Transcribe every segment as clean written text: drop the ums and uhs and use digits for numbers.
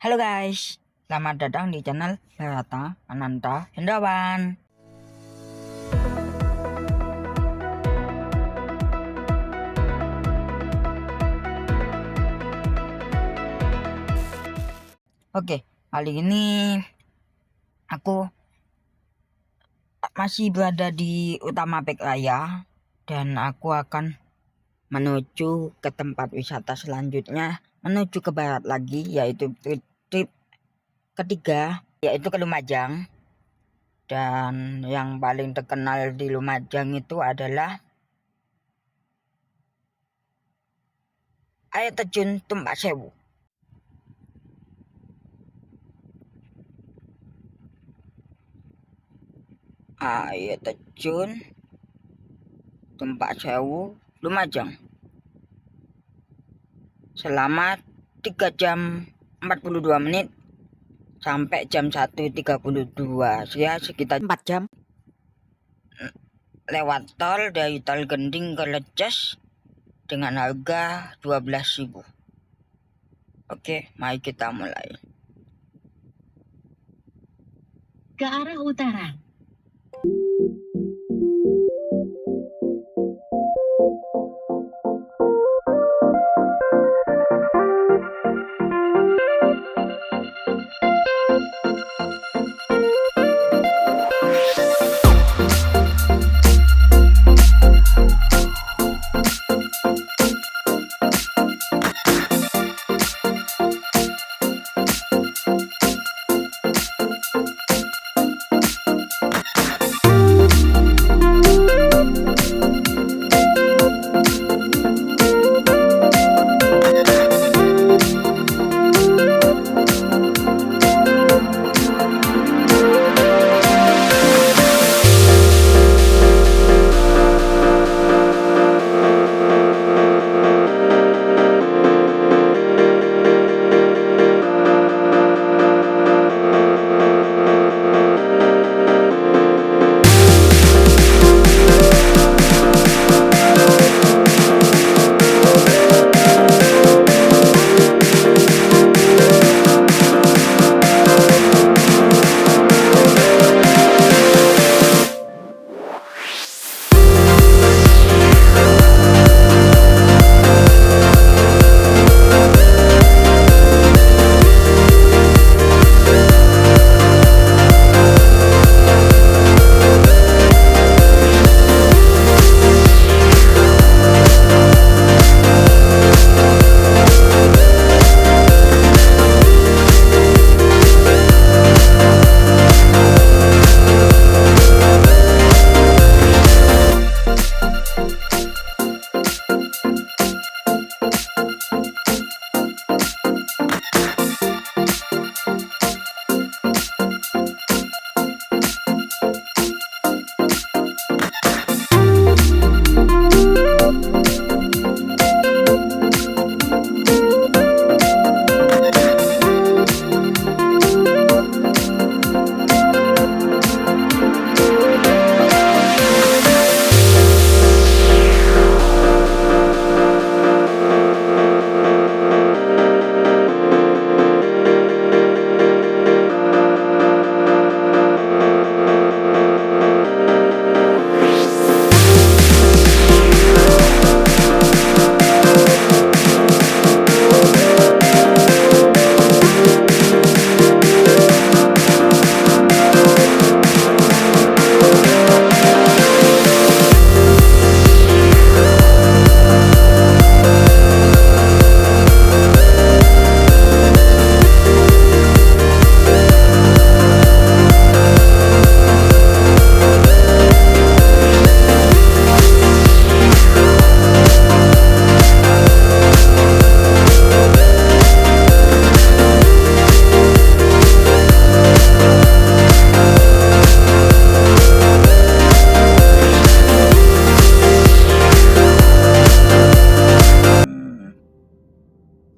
Halo guys, selamat datang di channel Lerata Ananta Hendrawan. Oke, kali ini aku masih berada di Utama Pek Raya dan aku akan menuju ke tempat wisata selanjutnya, menuju ke barat lagi, yaitu trip ketiga, yaitu ke Lumajang. Dan yang paling terkenal di Lumajang itu adalah air terjun Tumpak Sewu. Air terjun Tumpak Sewu Lumajang selama 3 jam 42 menit sampai jam 1.32, ya sekitar 4 jam lewat tol dari Tol Gending ke Leces dengan harga 12.000. Oke, mari kita mulai. Ke arah utara.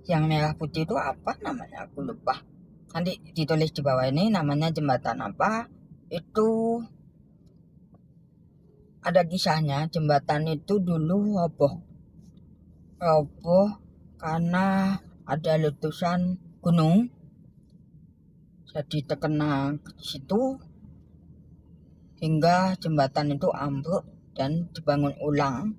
Yang merah putih itu apa namanya? Aku lupa. Nanti ditulis di bawah ini namanya jembatan apa. Itu ada kisahnya. Jembatan itu dulu roboh karena ada letusan gunung jadi terkena situ hingga jembatan itu ambruk dan dibangun ulang.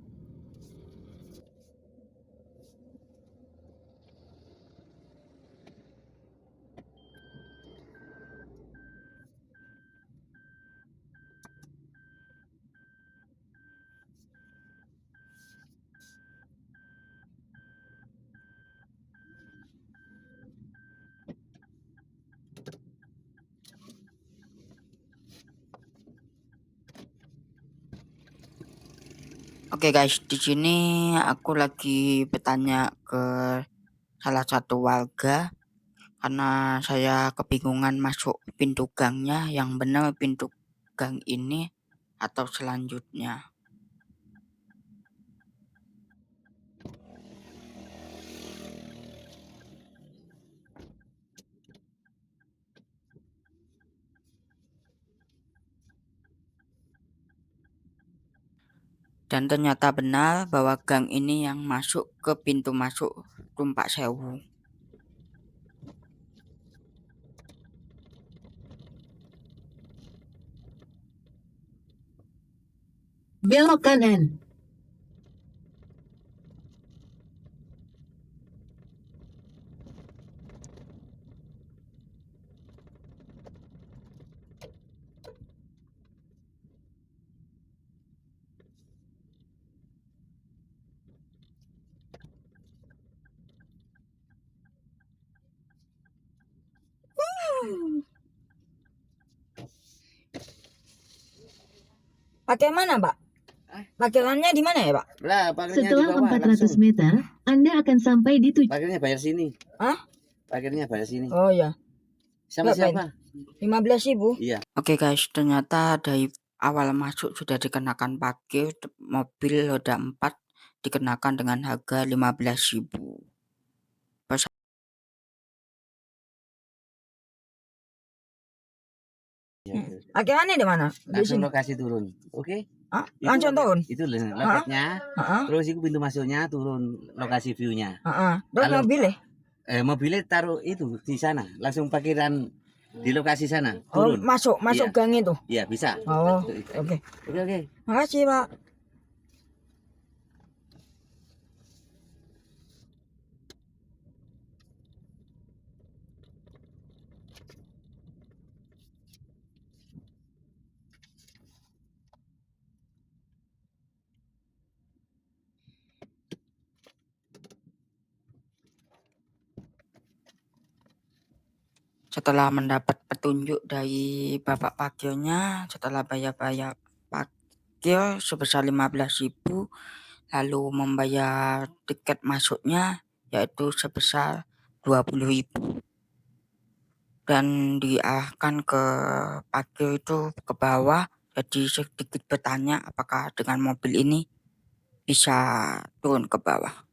Oke guys, di sini aku lagi bertanya ke salah satu warga karena saya kebingungan masuk pintu gangnya, yang benar pintu gang ini atau selanjutnya. Dan ternyata benar bahwa gang ini yang masuk ke pintu masuk Tumpak Sewu. Belok kanan. Bagaimana, Pak? Parkirannya di mana ya, Pak? Lah, parkirnya di Setelah bawah 400 langsung. meter, Anda akan sampai di tujuan. Parkirnya bayar sini. Hah? Parkirnya bayar sini. Oh ya, Sama Berapa siapa? 15.000. Iya. Oke guys, ternyata dari awal masuk sudah dikenakan parkir mobil roda 4 dikenakan dengan harga 15.000. Parkirannya di mana? Di Langsung sini. lokasi turun. Oke? Hah? Itu Langsung turun. Itu loketnya. Heeh. Terus itu pintu masuknya turun lokasi view-nya. Heeh. Terus Kalau- mobilnya? Mobilnya taruh itu di sana, langsung parkiran di lokasi sana, Oh, turun. masuk Iya. gang itu. Iya, bisa. Oh, oke. Oke. Makasih, Pak. Setelah mendapat petunjuk dari bapak parkirnya, setelah bayar parkir sebesar 15.000, lalu membayar tiket masuknya yaitu sebesar 20.000, dan diarahkan ke parkir itu ke bawah. Jadi sedikit bertanya apakah dengan mobil ini bisa turun ke bawah.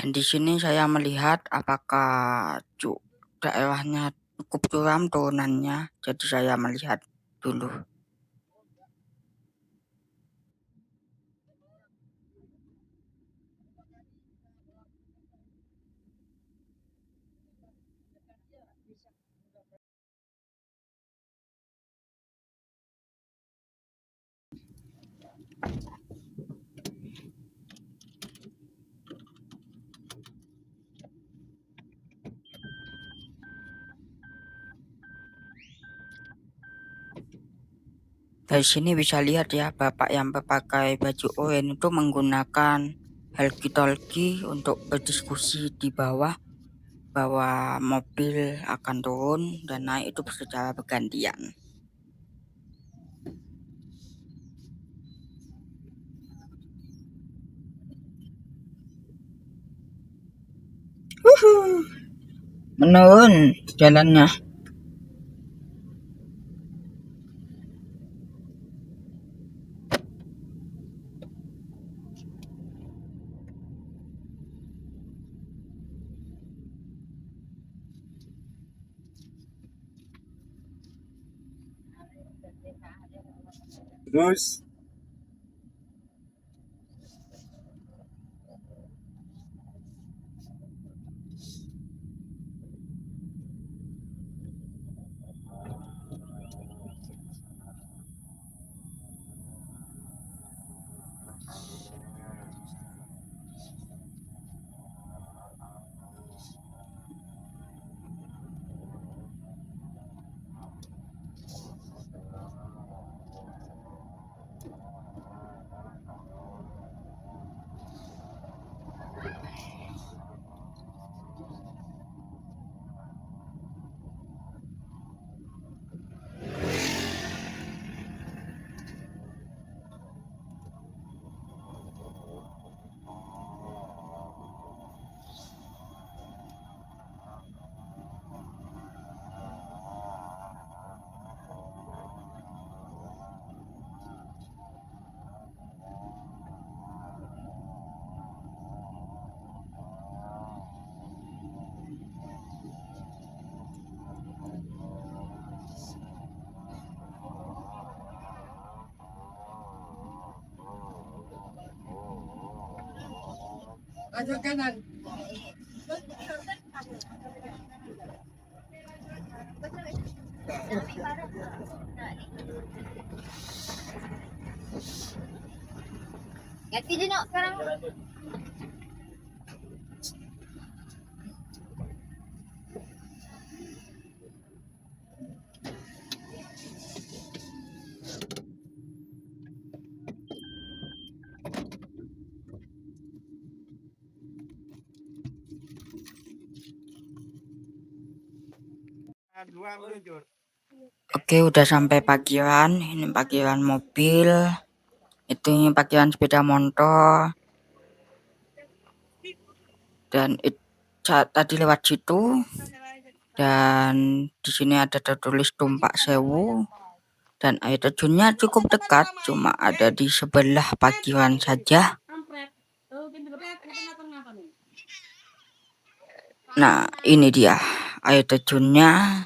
Dan di sini saya melihat apakah daerahnya cukup curam turunannya, jadi saya melihat dulu. Dari sini bisa lihat ya, bapak yang berpakai baju oranye itu menggunakan walkie-talkie untuk berdiskusi di bawah bahwa mobil akan turun dan naik itu secara bergantian. menurun jalannya. Terus Ganti din ako sekarang. Oke, udah sampai parkiran. Ini parkiran mobil. Itu ini parkiran sepeda motor. Dan tadi lewat situ. Dan di sini ada tertulis Tumpak Sewu. Dan air terjunnya cukup dekat, cuma ada di sebelah parkiran saja. Nah, ini dia air terjunnya.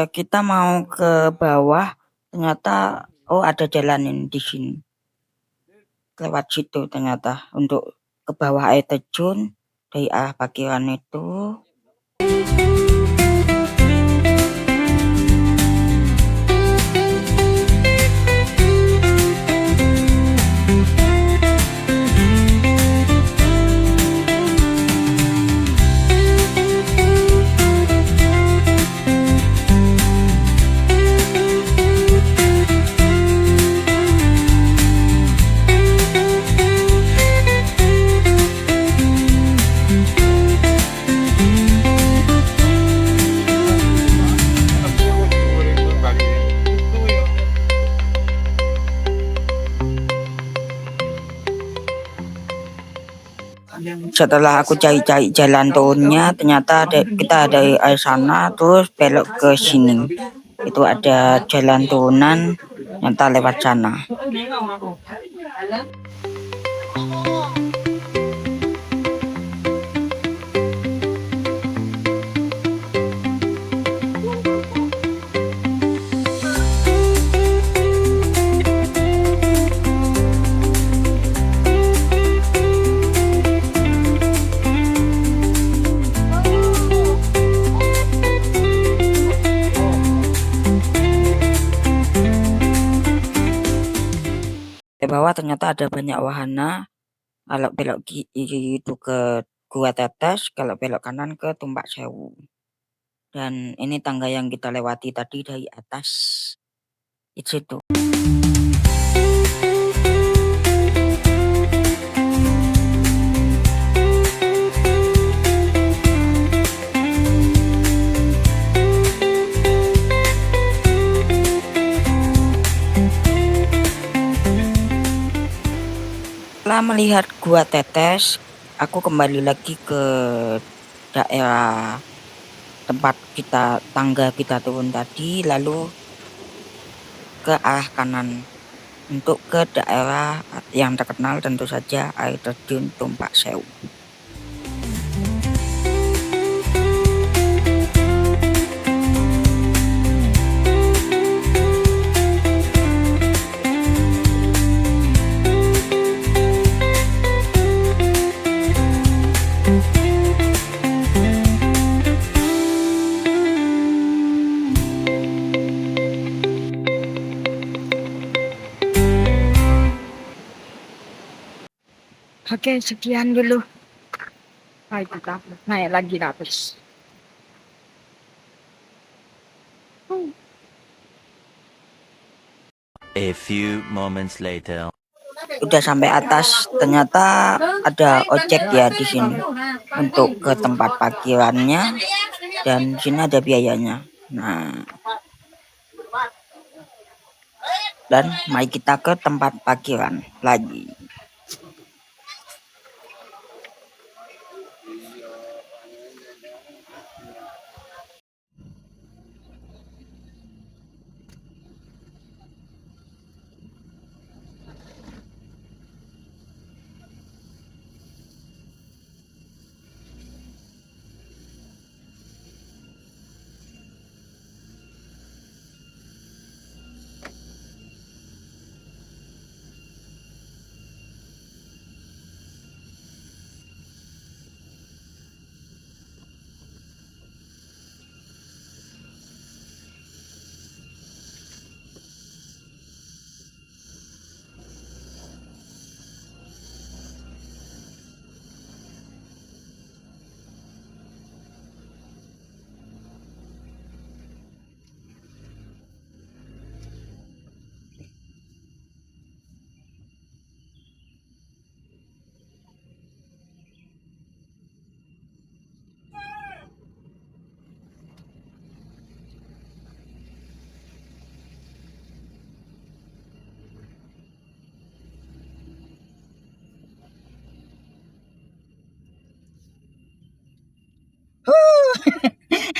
Kita mau ke bawah, ternyata ada jalan ini di sini. Lewat situ ternyata untuk ke bawah air terjun dari arah parkiran itu. Setelah aku cari-cari jalan turunnya, ternyata kita dari arah sana terus belok ke sini. Itu ada jalan turunan, ternyata lewat sana. Di bawah ternyata ada banyak wahana. Kalau belok kiri itu ke Gua Tetes, kalau belok kanan ke Tumpak Sewu. Dan ini tangga yang kita lewati tadi dari atas. Itu situ. Setelah melihat Gua Tetes, aku kembali lagi ke daerah tempat tangga kita turun tadi, lalu ke arah kanan untuk ke daerah yang terkenal tentu saja air terjun Tumpak Sewu. Oke, sekian dulu. Ayo kita naik lagi ke atas. A few moments later. Udah sampai atas, ternyata ada ojek ya di sini untuk ke tempat parkirannya, dan di sini ada biayanya. Nah, dan mari kita ke tempat parkiran lagi.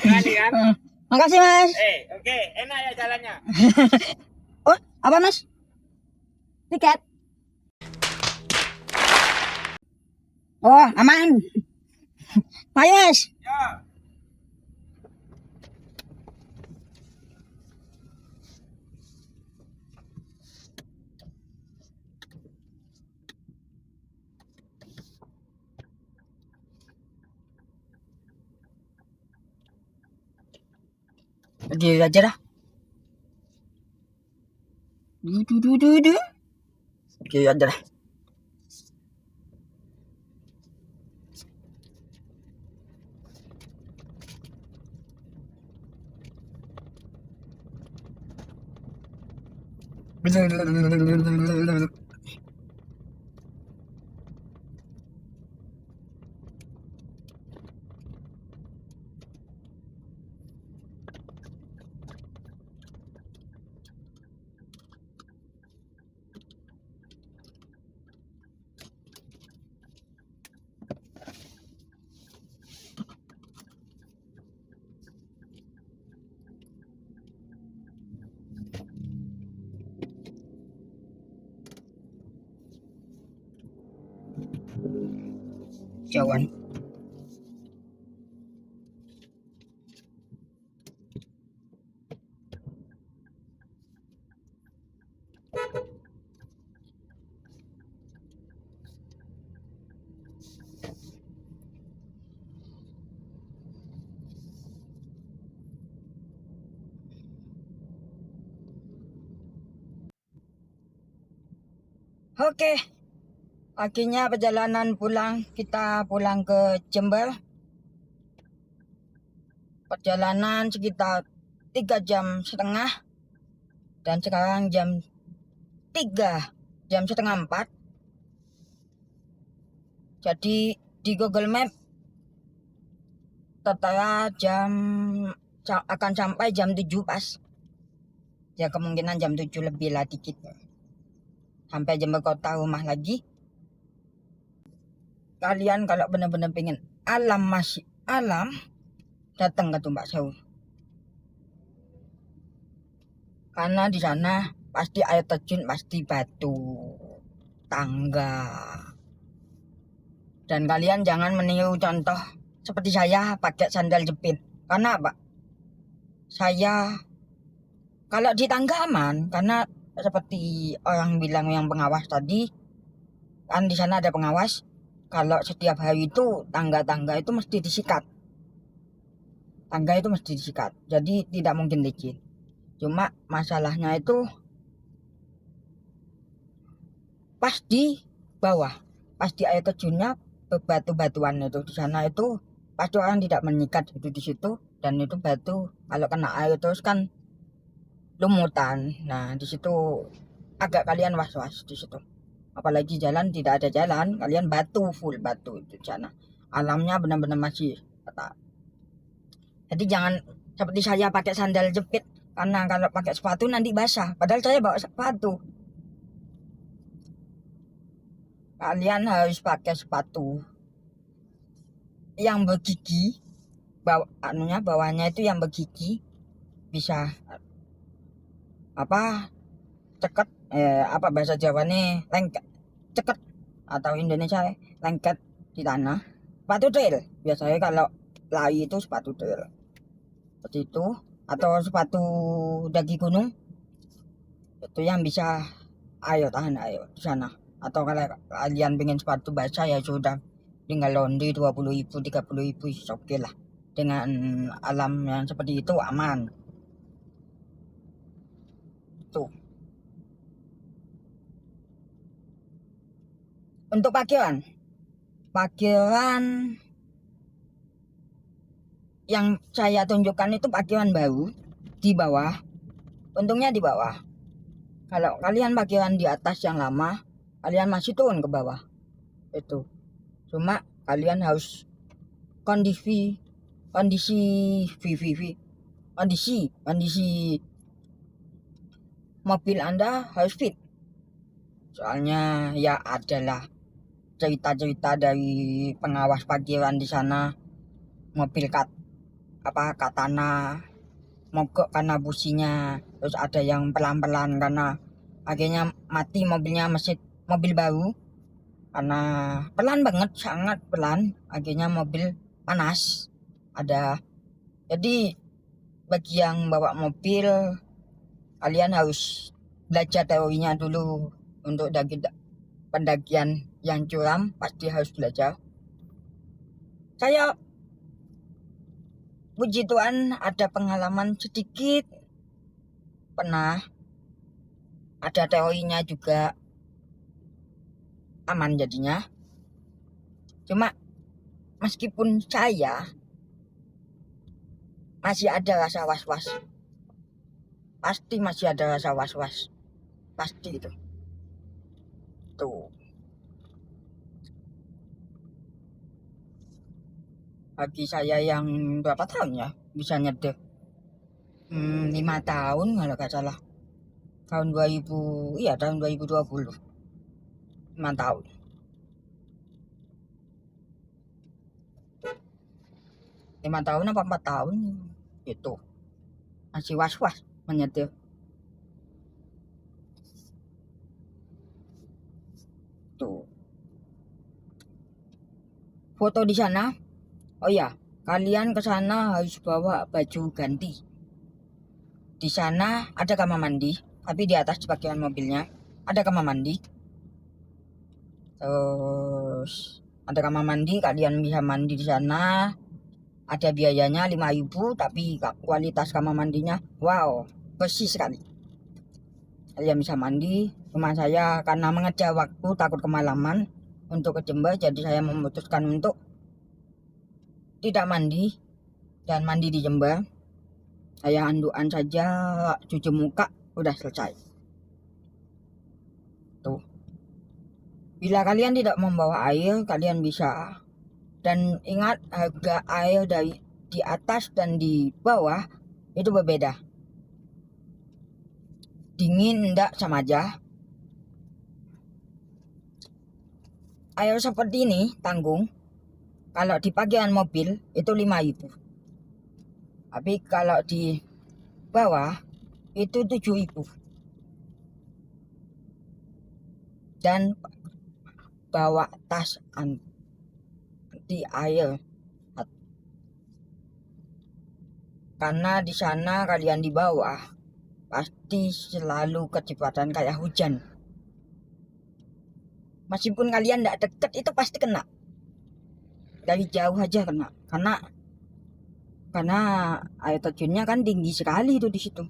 Berani kan? Makasih Mas. Oke, enak ya jalannya. Oh, apa Mas? Tiket? Oh, aman. Ayo Mas. Ya. Berdiri aja dah. Berdiri aja dah. Jauhan. Oke. Akhirnya perjalanan pulang, kita pulang ke Jember. Perjalanan sekitar 3,5 jam. Dan sekarang jam 3, jam setengah 4. Jadi di Google Map tertera akan sampai jam 7 pas. Ya kemungkinan jam 7 lebih lah dikit. Sampai Jember kota rumah lagi. Kalian kalau benar-benar pengen alam, masih alam, datang ke Tumbak Sewu. Karena di sana pasti air terjun, pasti batu, tangga. Dan kalian jangan meniru contoh seperti saya pakai sandal jepit. Karena apa? Saya kalau di tangga aman, karena seperti orang bilang yang pengawas tadi, kan di sana ada pengawas. Kalau setiap hari itu tangga-tangga itu mesti disikat. Tangga itu mesti disikat. Jadi tidak mungkin licin. Cuma masalahnya itu pas di bawah, pas di air terjunnya, batu-batuan itu di sana itu pasti orang tidak menyikat itu di situ, dan itu batu kalau kena air terus kan lumutan. Nah di situ agak kalian was-was di situ. Apalagi jalan tidak ada jalan, kalian batu, full batu itu di sana. Alamnya benar-benar masih ketat. Jadi jangan seperti saya pakai sandal jepit, karena kalau pakai sepatu nanti basah. Padahal saya bawa sepatu. Kalian harus pakai sepatu yang bergigi, bawahnya itu yang bergigi, bisa apa ceket, apa bahasa Jawa nih, lengket, ceket, atau Indonesia lengket di tanah. Sepatu trail biasanya kalau lari itu sepatu trail seperti itu, atau sepatu daki gunung itu yang bisa tahan air di sana. Atau kalau kalian pengen sepatu basah ya sudah, tinggal laundry 20.000 30.000 oke lah. Dengan alam yang seperti itu aman tuh. Untuk parkiran yang saya tunjukkan itu parkiran baru di bawah. Untungnya di bawah. Kalau kalian parkiran di atas yang lama, kalian masih turun ke bawah itu. Cuma kalian harus kondisi mobil Anda harus fit. Soalnya ya adalah cerita-cerita dari pengawas parkiran di sana, mobil katana mogok karena businya, terus ada yang pelan-pelan karena akhirnya mati mobilnya, mobil baru karena pelan banget, sangat pelan, akhirnya mobil panas ada. Jadi bagi yang bawa mobil, kalian harus belajar teorinya dulu. Untuk pendakian yang curam pasti harus belajar. Saya puji Tuhan ada pengalaman sedikit, pernah ada teorinya juga, aman jadinya. Cuma meskipun saya masih ada rasa was-was, pasti masih ada rasa was-was, pasti itu tuh. Bagi saya yang berapa tahun ya bisa nyetir, 5 tahun kalau gak salah, tahun 2020, 5 tahun. Lima tahun apa 4 tahun itu masih was-was menyetir tuh. Foto di sana, oh ya, kalian ke sana harus bawa baju ganti. Di sana ada kamar mandi, tapi di atas di parkiran mobilnya ada kamar mandi. Terus ada kamar mandi, kalian bisa mandi di sana. Ada biayanya 5.000, tapi kualitas kamar mandinya wow, bersih sekali. Kalian bisa mandi. Cuma saya karena mengejar waktu, takut kemalaman, untuk ke Jember, jadi saya memutuskan untuk tidak mandi dan mandi di Jember. Saya handukan saja, cuci muka, udah selesai. Tuh. Bila kalian tidak membawa air, kalian bisa. Dan ingat, harga air dari di atas dan di bawah itu berbeda. Dingin enggak sama aja. Air seperti ini tanggung. Kalau di parkiran mobil itu 5.000. Tapi kalau di bawah itu 7.000. Dan bawa tas anti air. Karena di sana kalian di bawah pasti selalu kecepatan kayak hujan. Meskipun kalian tidak dekat itu pasti kena. Dari jauh aja kena. Karena air terjunnya kan tinggi sekali itu di situ.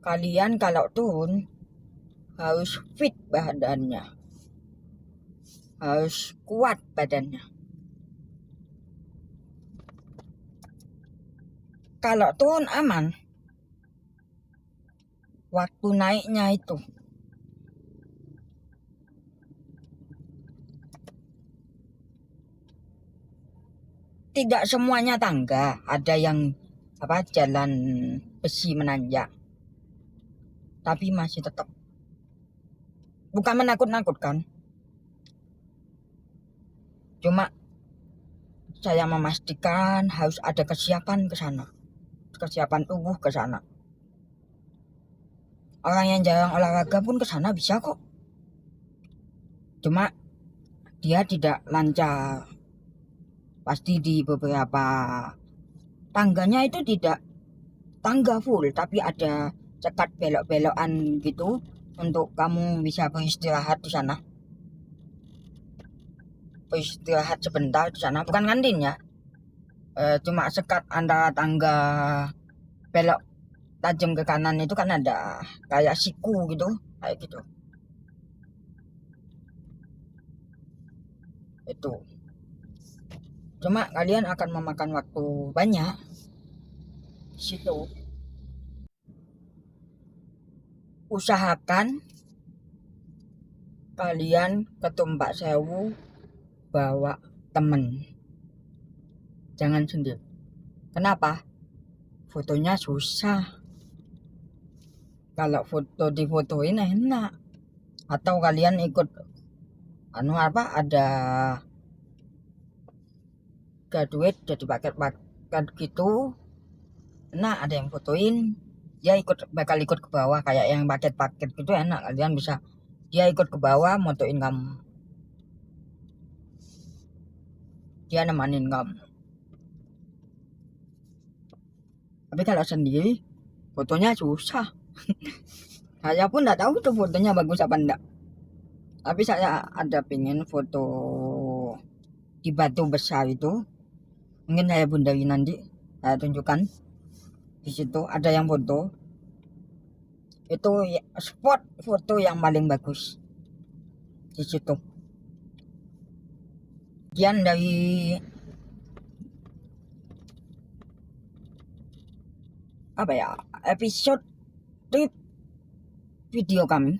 Kalian kalau turun harus fit badannya. Harus kuat badannya. Kalau turun aman, waktu naiknya itu tidak semuanya tangga, ada yang jalan besi menanjak. Tapi masih tetap bukan menakut-nakutkan. Cuma saya memastikan harus ada kesiapan ke sana. Kesiapan tubuh ke sana. Orang yang jarang olahraga pun ke sana bisa kok. Cuma dia tidak lancar. Pasti di beberapa tangganya itu tidak tangga full, tapi ada sekat belok-belokan gitu untuk kamu bisa beristirahat di sana. Beristirahat sebentar di sana, bukan kantin ya. Cuma sekat antara tangga belok tajam ke kanan itu kan ada kayak siku gitu, kayak gitu. Itu. Cuma kalian akan memakan waktu banyak di situ. Usahakan kalian ke Tumpak Sewu bawa temen. Jangan sendiri. Kenapa? Fotonya susah. Kalau foto difotoin enak. Atau kalian ikut ada graduate jadi paket gitu. Nah, ada yang fotoin, dia bakal ikut ke bawah kayak yang paket-paket gitu enak. Kalian bisa dia ikut ke bawah motoin kamu. Dia nemanin kamu. Tapi kalau sendiri fotonya susah. Saya pun enggak tahu tuh fotonya bagus apa enggak. Tapi saya ada pengen foto di batu besar itu. Mungkin saya bundarin nanti, saya tunjukkan. Di situ ada yang foto. Itu spot foto yang paling bagus di situ. Sekian dari episode trip video kami.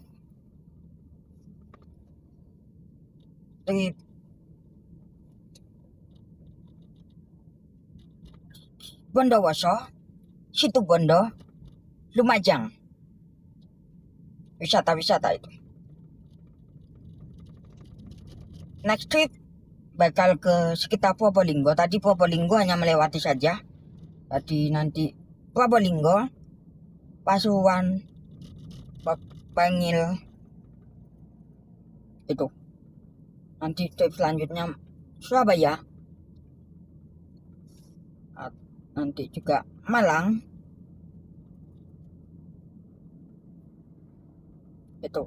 Trip Bondowoso, Situbondo, Lumajang. Wisata-wisata itu. Next trip bakal ke sekitar Probolinggo. Tadi Probolinggo hanya melewati saja. Tadi nanti Probolinggo, Pasuruan, Bangil. Itu. Nanti trip selanjutnya Surabaya. Nanti juga Malang. Itu.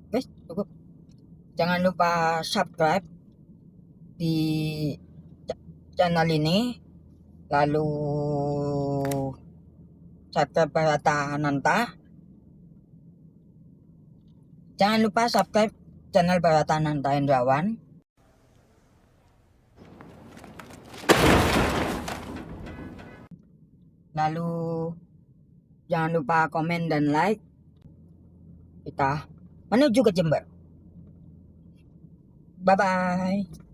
Oke, cukup. Jangan lupa subscribe di channel ini. Lalu subscribe Barata Hananta. Jangan lupa subscribe channel Baratanan Tahendrawan. Lalu jangan lupa komen dan like. Kita menuju ke Jember. Bye-bye.